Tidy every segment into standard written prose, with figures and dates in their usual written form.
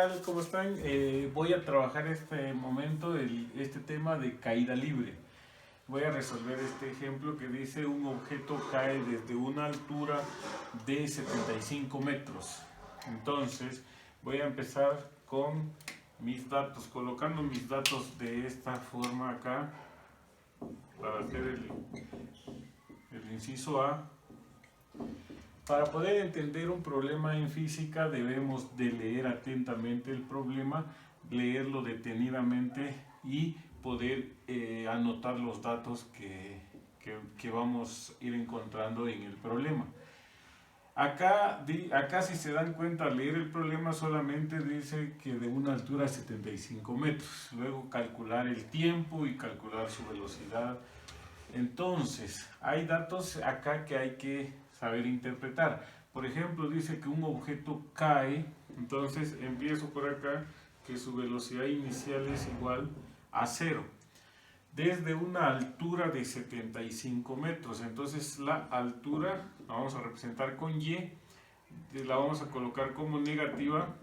tal? ¿Cómo están? Voy a trabajar este momento este tema de caída libre. Voy a resolver este ejemplo que dice un objeto cae desde una altura de 75 metros. Entonces voy a empezar con mis datos, colocando mis datos de esta forma acá para hacer el inciso A. Para poder entender un problema en física debemos de leer atentamente el problema, leerlo detenidamente y poder anotar los datos que vamos a ir encontrando en el problema. Acá si se dan cuenta al leer el problema solamente dice que de una altura de 75 metros, luego calcular el tiempo y calcular su velocidad. Entonces, hay datos acá que hay que saber interpretar. Por ejemplo, dice que un objeto cae, entonces empiezo por acá, que su velocidad inicial es igual a 0, desde una altura de 75 metros. Entonces la altura la vamos a representar con Y, la vamos a colocar como negativa,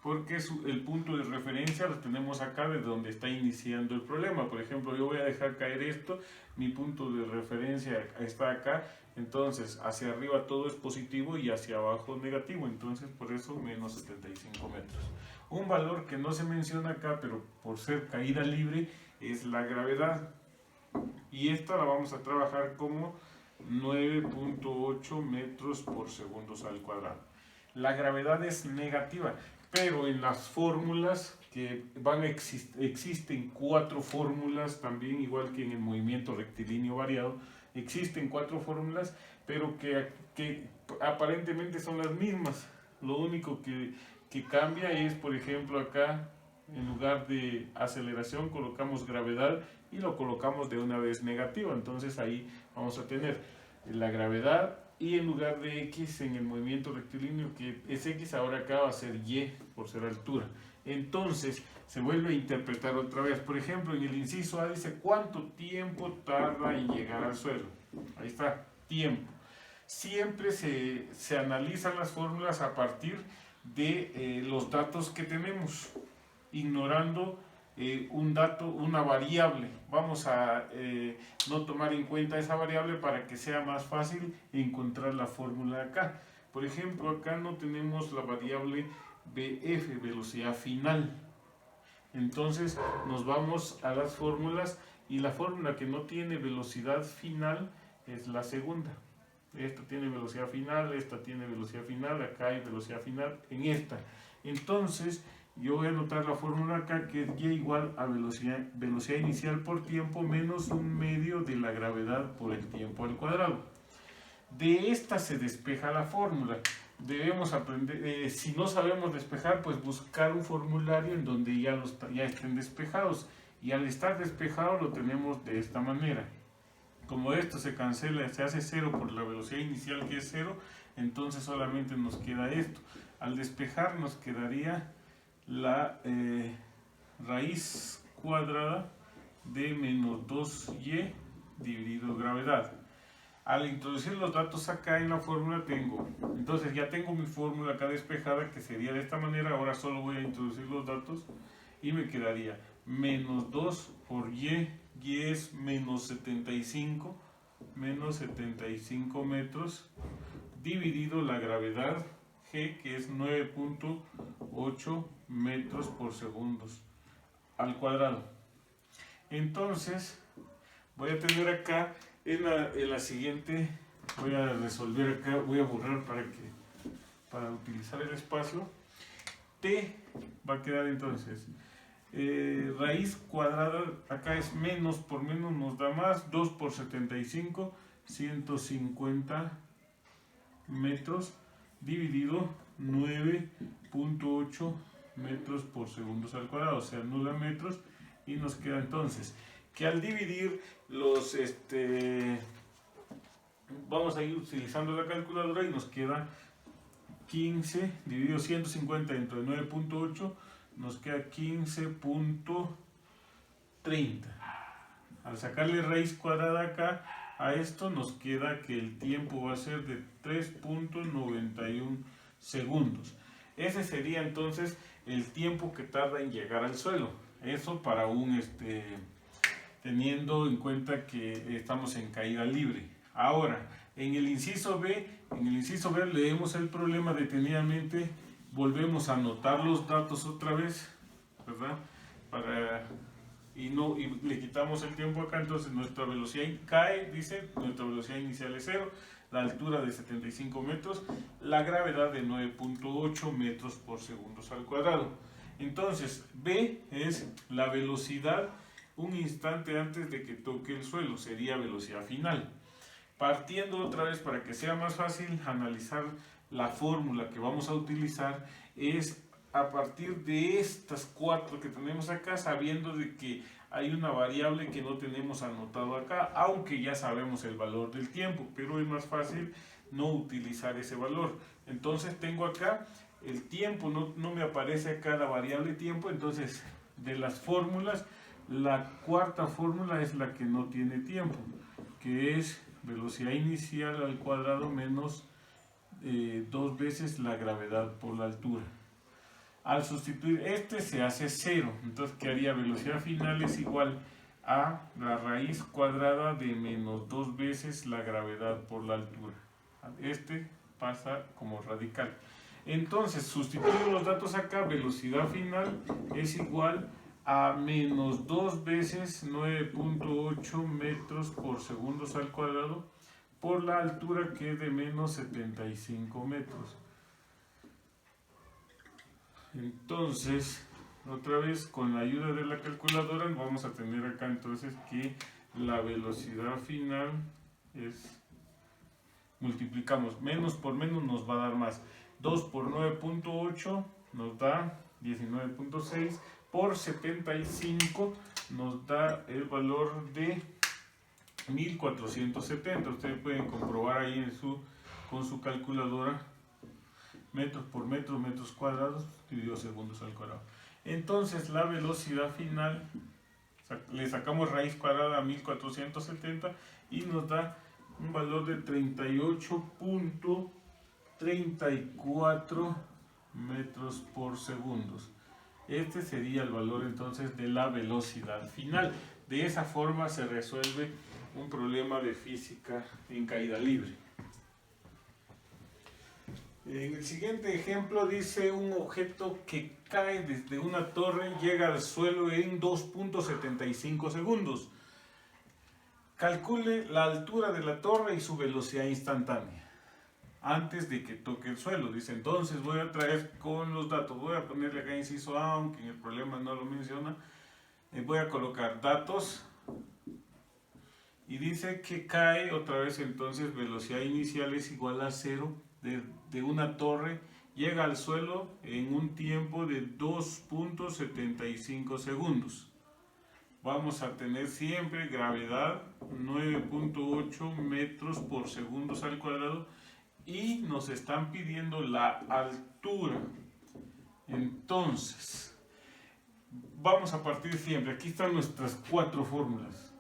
porque el punto de referencia lo tenemos acá de donde está iniciando el problema. Por ejemplo, yo voy a dejar caer esto, mi punto de referencia está acá, entonces hacia arriba todo es positivo y hacia abajo negativo, entonces por eso menos 75 metros. Un valor que no se menciona acá, pero por ser caída libre, es la gravedad, y esta la vamos a trabajar como 9.8 metros por segundos al cuadrado. La gravedad es negativa, pero en las fórmulas que existen 4 fórmulas también, igual que en el movimiento rectilíneo variado, existen 4 fórmulas, pero que aparentemente son las mismas. Lo único que cambia es, por ejemplo, acá en lugar de aceleración colocamos gravedad y lo colocamos de una vez negativa, entonces ahí vamos a tener la gravedad, y en lugar de X en el movimiento rectilíneo, que es X, ahora acá va a ser Y por ser altura. Entonces se vuelve a interpretar otra vez. Por ejemplo, en el inciso A dice ¿cuánto tiempo tarda en llegar al suelo? Ahí está, tiempo. Siempre se analizan las fórmulas a partir de los datos que tenemos, ignorando un dato, una variable. Vamos a no tomar en cuenta esa variable para que sea más fácil encontrar la fórmula acá. Por ejemplo, acá no tenemos la variable BF, velocidad final. Entonces nos vamos a las fórmulas, y la fórmula que no tiene velocidad final es la segunda. Esta tiene velocidad final, esta tiene velocidad final, acá hay velocidad final en esta. Entonces yo voy a anotar la fórmula acá, que es Y igual a velocidad inicial por tiempo menos un medio de la gravedad por el tiempo al cuadrado. De esta se despeja la fórmula. Debemos aprender, si no sabemos despejar, pues buscar un formulario en donde ya estén despejados. Y al estar despejado lo tenemos de esta manera. Como esto se cancela, se hace 0 por la velocidad inicial, que es 0, entonces solamente nos queda esto. Al despejar nos quedaría la raíz cuadrada de menos 2y dividido gravedad. Al introducir los datos acá en la fórmula entonces ya tengo mi fórmula acá despejada, que sería de esta manera. Ahora solo voy a introducir los datos y me quedaría menos 2 por y es menos 75 metros, dividido la gravedad G, que es 9.8 metros por segundos al cuadrado. Entonces voy a tener acá en la siguiente, voy a resolver acá, voy a borrar para utilizar el espacio. T va a quedar entonces raíz cuadrada, acá es menos por menos nos da más, 2 por 75, 150 metros, dividido 9.8 metros por segundos al cuadrado, o sea 9 metros, y nos queda entonces que al dividir los vamos a ir utilizando la calculadora y nos queda 15 dividido 150 dentro de 9.8, nos queda 15.30. Al sacarle raíz cuadrada acá a esto, nos queda que el tiempo va a ser de 3.91 segundos. Ese sería entonces el tiempo que tarda en llegar al suelo. Eso para teniendo en cuenta que estamos en caída libre. Ahora, en el inciso B leemos el problema detenidamente, volvemos a anotar los datos otra vez, ¿verdad? Y le quitamos el tiempo acá, entonces nuestra velocidad cae, dice, nuestra velocidad inicial es 0, la altura de 75 metros, la gravedad de 9.8 metros por segundo al cuadrado. Entonces, B es la velocidad un instante antes de que toque el suelo, sería velocidad final. Partiendo otra vez para que sea más fácil analizar la fórmula que vamos a utilizar, es a partir de estas 4 que tenemos acá, sabiendo de que hay una variable que no tenemos anotado acá, aunque ya sabemos el valor del tiempo, pero es más fácil no utilizar ese valor. Entonces tengo acá el tiempo, no me aparece acá la variable tiempo, entonces de las fórmulas, la cuarta fórmula es la que no tiene tiempo, que es velocidad inicial al cuadrado menos 2 veces la gravedad por la altura. Al sustituir se hace 0, entonces quedaría velocidad final es igual a la raíz cuadrada de menos 2 veces la gravedad por la altura. Pasa como radical. Entonces, sustituyo los datos acá, velocidad final es igual a menos 2 veces 9.8 metros por segundo al cuadrado por la altura que es de menos 75 metros. Entonces, otra vez con la ayuda de la calculadora vamos a tener acá entonces que la velocidad final es, multiplicamos menos por menos nos va a dar más, 2 por 9.8 nos da 19.6, por 75 nos da el valor de 1470. Ustedes pueden comprobar ahí con su calculadora, metros por metros, metros cuadrados, dividido segundos al cuadrado. Entonces la velocidad final, le sacamos raíz cuadrada a 1470 y nos da un valor de 38.34 metros por segundos. Este sería el valor entonces de la velocidad final. De esa forma se resuelve un problema de física en caída libre. En el siguiente ejemplo dice un objeto que cae desde una torre llega al suelo en 2.75 segundos. Calcule la altura de la torre y su velocidad instantánea antes de que toque el suelo. Dice, entonces voy a traer con los datos, voy a ponerle acá inciso A, aunque en el problema no lo menciona, voy a colocar datos y dice que cae otra vez, entonces velocidad inicial es igual a 0 de una torre, llega al suelo en un tiempo de 2.75 segundos. Vamos a tener siempre gravedad 9.8 metros por segundo al cuadrado y nos están pidiendo la altura. Entonces, vamos a partir siempre, aquí están nuestras 4 fórmulas.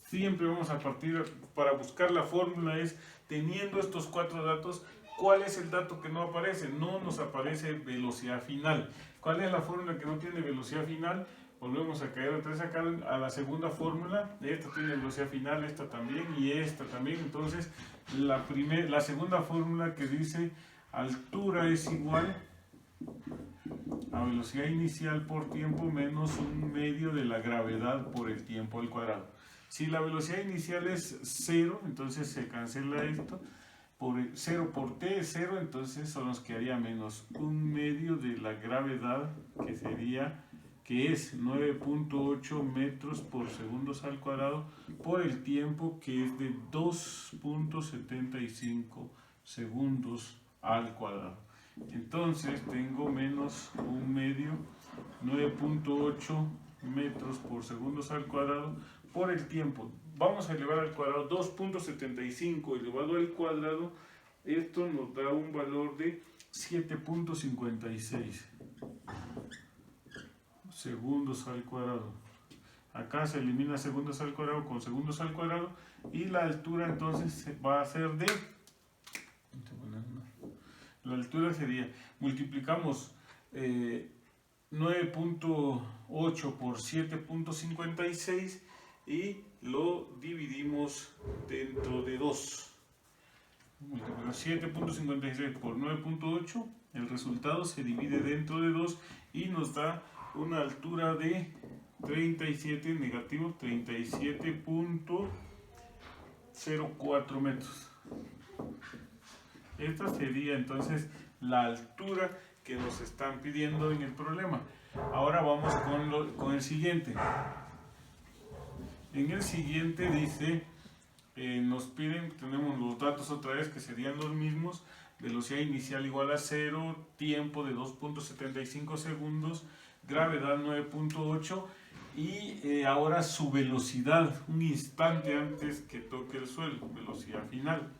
Siempre vamos a partir, para buscar la fórmula es, teniendo estos 4 datos, ¿cuál es el dato que no aparece? No nos aparece velocidad final. ¿Cuál es la fórmula que no tiene velocidad final? Volvemos a caer otra vez acá a la segunda fórmula. Esta tiene velocidad final, esta también y esta también. Entonces, la segunda fórmula que dice altura es igual a velocidad inicial por tiempo menos un medio de la gravedad por el tiempo al cuadrado. Si la velocidad inicial es 0, entonces se cancela esto. 0 por t es 0, entonces solo nos quedaría menos un medio de la gravedad, que es 9.8 metros por segundos al cuadrado por el tiempo, que es de 2.75 segundos al cuadrado. Entonces tengo menos un medio, 9.8 metros por segundos al cuadrado por el tiempo. Vamos a elevar al cuadrado 2.75 elevado al cuadrado. Esto nos da un valor de 7.56 segundos al cuadrado. Acá se elimina segundos al cuadrado con segundos al cuadrado y la altura entonces va a ser de La altura sería, multiplicamos 9.8 por 7.56 y lo dividimos dentro de 2. 7.56 por 9.8, el resultado se divide dentro de 2 y nos da una altura de 37, negativo 37.04 metros. Esta sería entonces la altura que nos están pidiendo en el problema. Ahora vamos con el siguiente. En el siguiente dice, nos piden, tenemos los datos otra vez que serían los mismos: velocidad inicial igual a 0, tiempo de 2.75 segundos, gravedad 9.8 y ahora su velocidad, un instante antes que toque el suelo, velocidad final.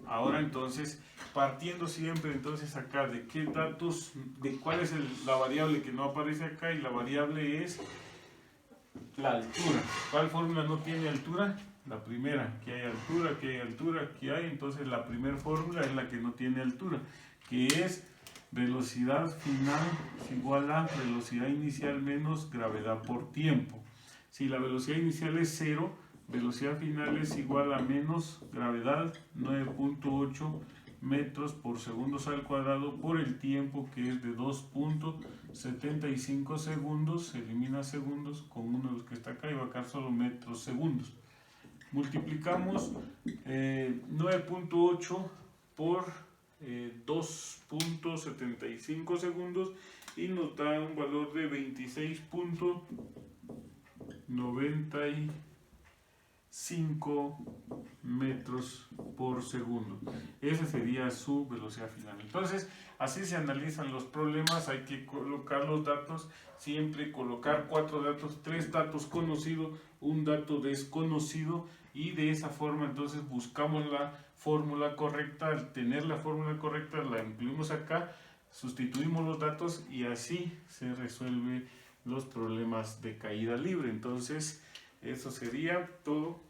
Ahora entonces, partiendo siempre entonces acá de qué datos, de cuál es la variable que no aparece acá, y la variable es la altura. ¿Cuál fórmula no tiene altura? La primera, que hay altura, que hay altura, que hay. Entonces la primera fórmula es la que no tiene altura, que es velocidad final es igual a velocidad inicial menos gravedad por tiempo. Si la velocidad inicial es 0, velocidad final es igual a menos gravedad 9.8 metros por segundos al cuadrado por el tiempo, que es de 2.75 segundos. Se elimina segundos con uno de los que está acá y va a quedar solo metros segundos. Multiplicamos 9.8 por 2.75 segundos y nos da un valor de 26.95 metros por segundo. Esa sería su velocidad final. Entonces, así se analizan los problemas. Hay que colocar los datos, siempre colocar 4 datos, 3 datos conocidos, un dato desconocido, y de esa forma entonces buscamos la fórmula correcta. Al tener la fórmula correcta la incluimos acá, sustituimos los datos y así se resuelven los problemas de caída libre. Entonces eso sería todo.